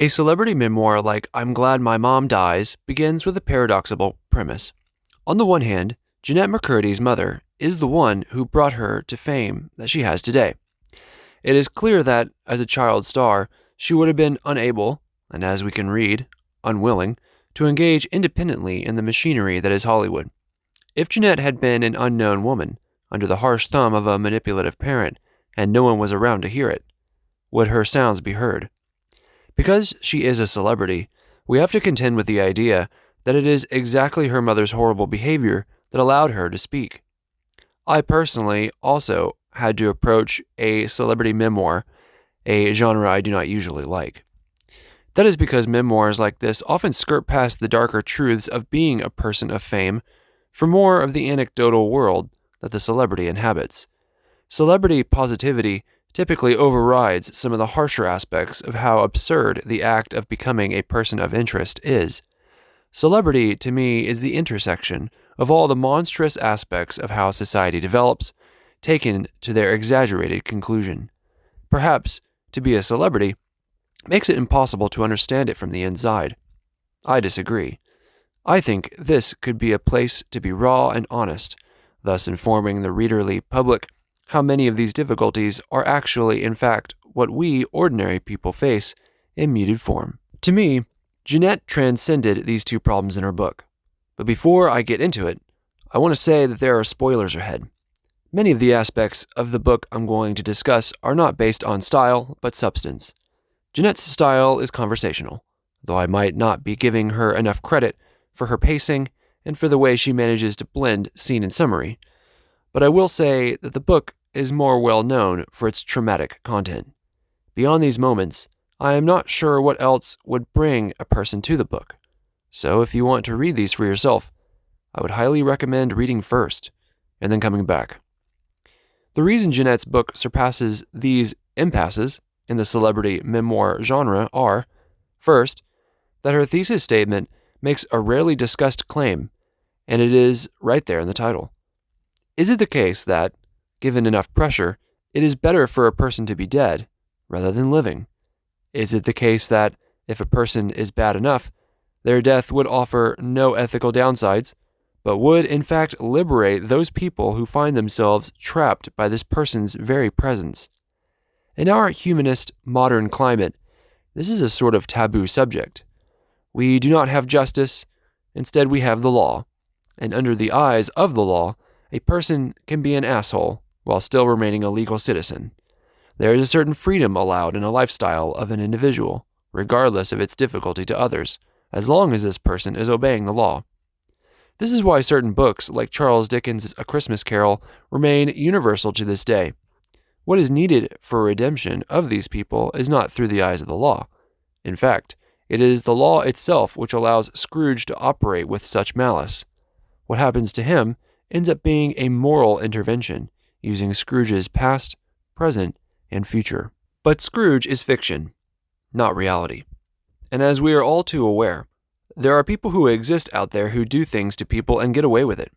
A celebrity memoir like I'm Glad My Mom Dies begins with a paradoxical premise. On the one hand, Jennette McCurdy's mother is the one who brought her to fame that she has today. It is clear that, as a child star, she would have been unable, and as we can read, unwilling, to engage independently in the machinery that is Hollywood. If Jennette had been an unknown woman, under the harsh thumb of a manipulative parent, and no one was around to hear it, would her sounds be heard? Because she is a celebrity, we have to contend with the idea that it is exactly her mother's horrible behavior that allowed her to speak. I personally also had to approach a celebrity memoir, a genre I do not usually like. That is because memoirs like this often skirt past the darker truths of being a person of fame for more of the anecdotal world that the celebrity inhabits. Celebrity positivity typically overrides some of the harsher aspects of how absurd the act of becoming a person of interest is. Celebrity, to me, is the intersection of all the monstrous aspects of how society develops, taken to their exaggerated conclusion. Perhaps, to be a celebrity makes it impossible to understand it from the inside. I disagree. I think this could be a place to be raw and honest, thus informing the readerly public how many of these difficulties are actually, in fact, what we ordinary people face in muted form. To me, Jennette transcended these two problems in her book. But before I get into it, I want to say that there are spoilers ahead. Many of the aspects of the book I'm going to discuss are not based on style, but substance. Jennette's style is conversational, though I might not be giving her enough credit for her pacing and for the way she manages to blend scene and summary. But I will say that the book is more well known for its traumatic content. Beyond these moments, I am not sure what else would bring a person to the book. So if you want to read these for yourself, I would highly recommend reading first, and then coming back. The reason Jennette's book surpasses these impasses in the celebrity memoir genre are, first, that her thesis statement makes a rarely discussed claim, and it is right there in the title. Is it the case that, given enough pressure, it is better for a person to be dead rather than living? Is it the case that, if a person is bad enough, their death would offer no ethical downsides, but would in fact liberate those people who find themselves trapped by this person's very presence? In our humanist modern climate, this is a sort of taboo subject. We do not have justice, instead we have the law, and under the eyes of the law, a person can be an asshole while still remaining a legal citizen. There is a certain freedom allowed in a lifestyle of an individual, regardless of its difficulty to others, as long as this person is obeying the law. This is why certain books, like Charles Dickens' A Christmas Carol, remain universal to this day. What is needed for redemption of these people is not through the eyes of the law. In fact, it is the law itself which allows Scrooge to operate with such malice. What happens to him ends up being a moral intervention, using Scrooge's past, present, and future. But Scrooge is fiction, not reality. And as we are all too aware, there are people who exist out there who do things to people and get away with it,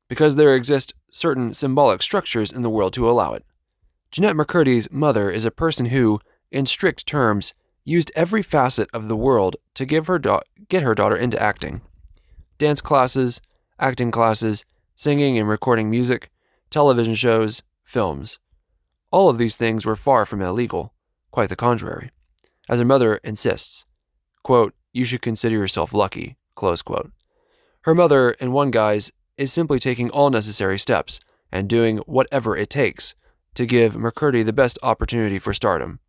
because there exist certain symbolic structures in the world to allow it. Jennette McCurdy's mother is a person who, in strict terms, used every facet of the world to get her daughter into acting. Dance classes, acting classes, singing and recording music, television shows, films. All of these things were far from illegal, quite the contrary. As her mother insists, quote, "You should consider yourself lucky," close quote. Her mother, in one guise, is simply taking all necessary steps and doing whatever it takes to give McCurdy the best opportunity for stardom.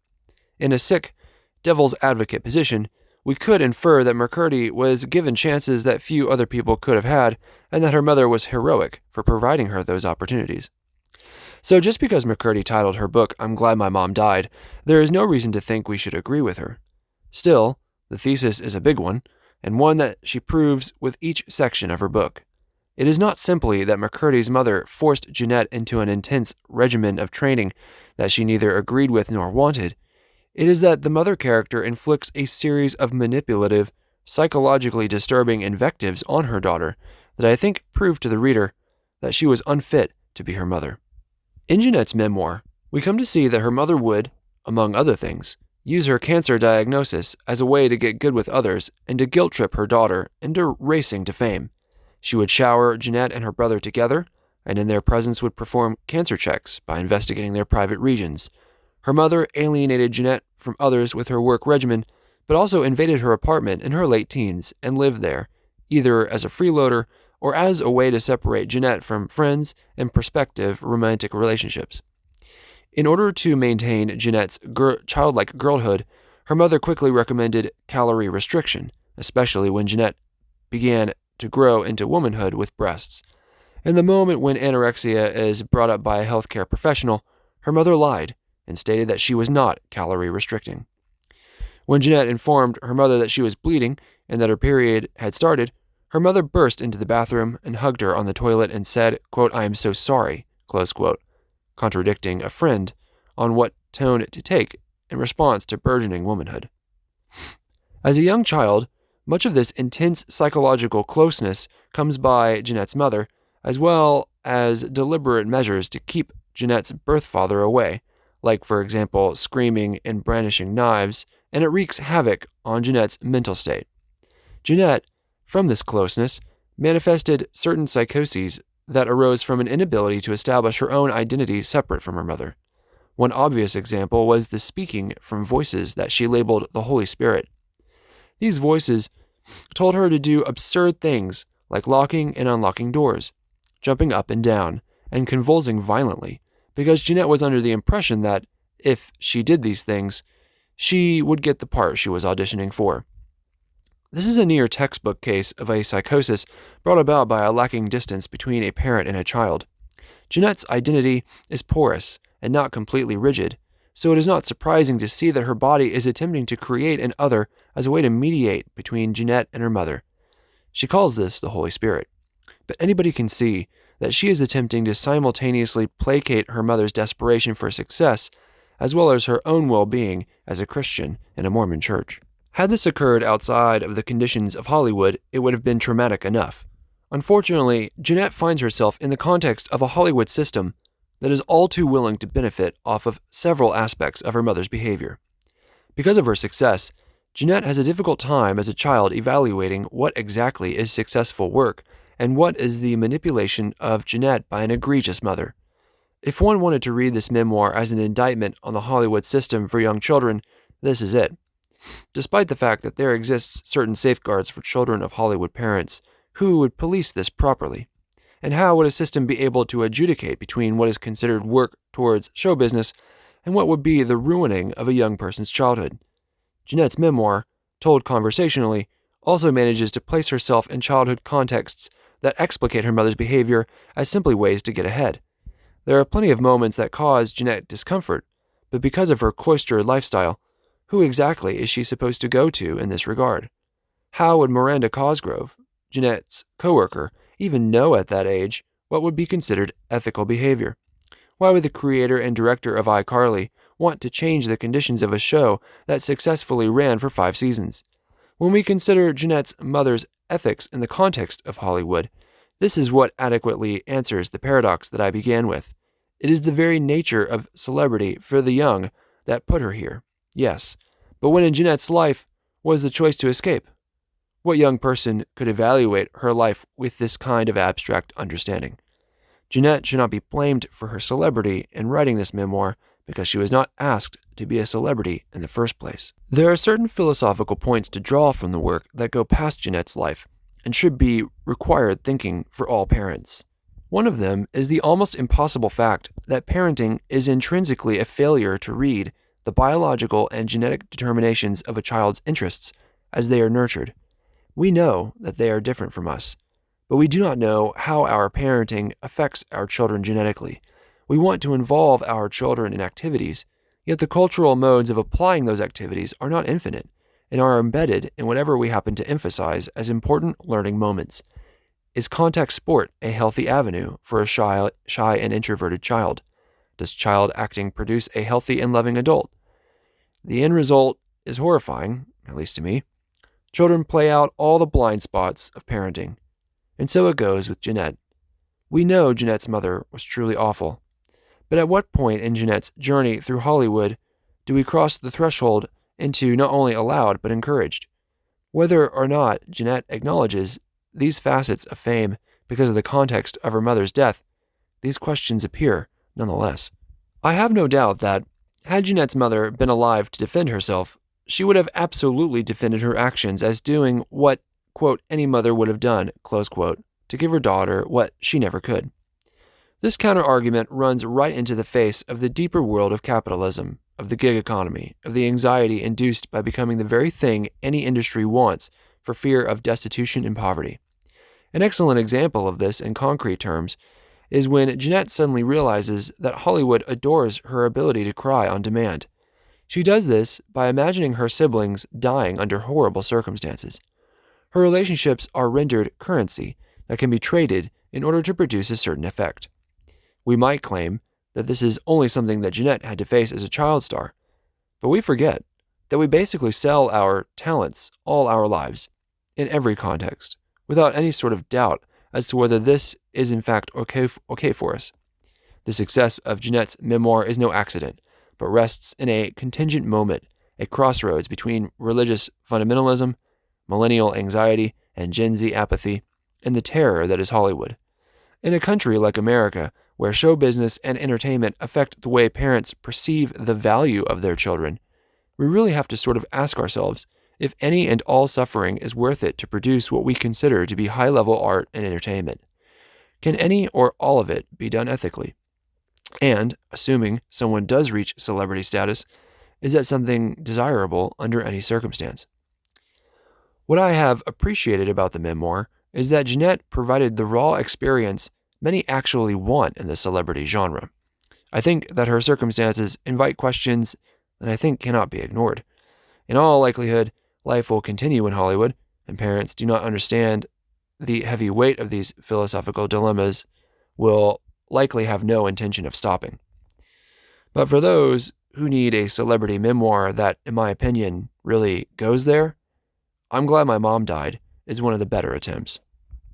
In a sick, devil's advocate position, we could infer that McCurdy was given chances that few other people could have had, and that her mother was heroic for providing her those opportunities. So just because McCurdy titled her book, I'm Glad My Mom Died, there is no reason to think we should agree with her. Still, the thesis is a big one, and one that she proves with each section of her book. It is not simply that McCurdy's mother forced Jennette into an intense regimen of training that she neither agreed with nor wanted. It is that the mother character inflicts a series of manipulative, psychologically disturbing invectives on her daughter that I think prove to the reader that she was unfit to be her mother. In Jennette's memoir, we come to see that her mother would, among other things, use her cancer diagnosis as a way to get good with others and to guilt trip her daughter into racing to fame. She would shower Jennette and her brother together, and in their presence would perform cancer checks by investigating their private regions. Her mother alienated Jennette from others with her work regimen, but also invaded her apartment in her late teens and lived there, either as a freeloader or as a way to separate Jennette from friends and prospective romantic relationships. In order to maintain Jennette's childlike girlhood, her mother quickly recommended calorie restriction, especially when Jennette began to grow into womanhood with breasts. In the moment when anorexia is brought up by a healthcare professional, her mother lied and stated that she was not calorie restricting. When Jennette informed her mother that she was bleeding and that her period had started, her mother burst into the bathroom and hugged her on the toilet and said, quote, "I am so sorry," close quote, contradicting a friend on what tone to take in response to burgeoning womanhood. As a young child, much of this intense psychological closeness comes by Jennette's mother, as well as deliberate measures to keep Jennette's birth father away, like, for example, screaming and brandishing knives, and it wreaks havoc on Jennette's mental state. Jennette, from this closeness, manifested certain psychoses that arose from an inability to establish her own identity separate from her mother. One obvious example was the speaking from voices that she labeled the Holy Spirit. These voices told her to do absurd things like locking and unlocking doors, jumping up and down, and convulsing violently, because Jennette was under the impression that, if she did these things, she would get the part she was auditioning for. This is a near textbook case of a psychosis brought about by a lacking distance between a parent and a child. Jennette's identity is porous and not completely rigid, so it is not surprising to see that her body is attempting to create an other as a way to mediate between Jennette and her mother. She calls this the Holy Spirit, but anybody can see that she is attempting to simultaneously placate her mother's desperation for success as well as her own well-being as a Christian in a Mormon church. Had this occurred outside of the conditions of Hollywood, it would have been traumatic enough. Unfortunately, Jennette finds herself in the context of a Hollywood system that is all too willing to benefit off of several aspects of her mother's behavior. Because of her success, Jennette has a difficult time as a child evaluating what exactly is successful work and what is the manipulation of Jennette by an egregious mother. If one wanted to read this memoir as an indictment on the Hollywood system for young children, this is it. Despite the fact that there exists certain safeguards for children of Hollywood parents, who would police this properly? And how would a system be able to adjudicate between what is considered work towards show business and what would be the ruining of a young person's childhood? Jennette's memoir, told conversationally, also manages to place herself in childhood contexts that explicate her mother's behavior as simply ways to get ahead. There are plenty of moments that cause Jennette discomfort, but because of her cloistered lifestyle, who exactly is she supposed to go to in this regard? How would Miranda Cosgrove, Jennette's coworker, even know at that age what would be considered ethical behavior? Why would the creator and director of iCarly want to change the conditions of a show that successfully ran for 5 seasons? When we consider Jennette's mother's ethics in the context of Hollywood, this is what adequately answers the paradox that I began with. It is the very nature of celebrity for the young that put her here. Yes, but when in Jennette's life was the choice to escape? What young person could evaluate her life with this kind of abstract understanding? Jennette should not be blamed for her celebrity in writing this memoir because she was not asked to be a celebrity in the first place. There are certain philosophical points to draw from the work that go past Jennette's life and should be required thinking for all parents. One of them is the almost impossible fact that parenting is intrinsically a failure to read the biological and genetic determinations of a child's interests as they are nurtured. We know that they are different from us, but we do not know how our parenting affects our children genetically. We want to involve our children in activities, yet the cultural modes of applying those activities are not infinite and are embedded in whatever we happen to emphasize as important learning moments. Is contact sport a healthy avenue for a shy and introverted child? Does child acting produce a healthy and loving adult? The end result is horrifying, at least to me. Children play out all the blind spots of parenting. And so it goes with Jennette. We know Jennette's mother was truly awful. But at what point in Jennette's journey through Hollywood do we cross the threshold into not only allowed but encouraged. Whether or not Jennette acknowledges these facets of fame because of the context of her mother's death, these questions appear nonetheless. I have no doubt that, had Jennette's mother been alive to defend herself, she would have absolutely defended her actions as doing what, quote, any mother would have done, close quote, to give her daughter what she never could. This counter-argument runs right into the face of the deeper world of capitalism, of the gig economy, of the anxiety induced by becoming the very thing any industry wants for fear of destitution and poverty. An excellent example of this in concrete terms is when Jennette suddenly realizes that Hollywood adores her ability to cry on demand. She does this by imagining her siblings dying under horrible circumstances. Her relationships are rendered currency that can be traded in order to produce a certain effect. We might claim that this is only something that Jennette had to face as a child star, but we forget that we basically sell our talents all our lives, in every context, without any sort of doubt as to whether this is in fact okay for us. The success of Jennette's memoir is no accident, but rests in a contingent moment, a crossroads between religious fundamentalism, millennial anxiety, and Gen Z apathy, and the terror that is Hollywood. In a country like America, where show business and entertainment affect the way parents perceive the value of their children, we really have to sort of ask ourselves if any and all suffering is worth it to produce what we consider to be high-level art and entertainment. Can any or all of it be done ethically? And, assuming someone does reach celebrity status, is that something desirable under any circumstance? What I have appreciated about the memoir is that Jennette provided the raw experience many actually want in the celebrity genre. I think that her circumstances invite questions that I think cannot be ignored. In all likelihood, life will continue in Hollywood, and parents do not understand the heavy weight of these philosophical dilemmas will likely have no intention of stopping. But for those who need a celebrity memoir that, in my opinion, really goes there, I'm Glad My Mom Died is one of the better attempts.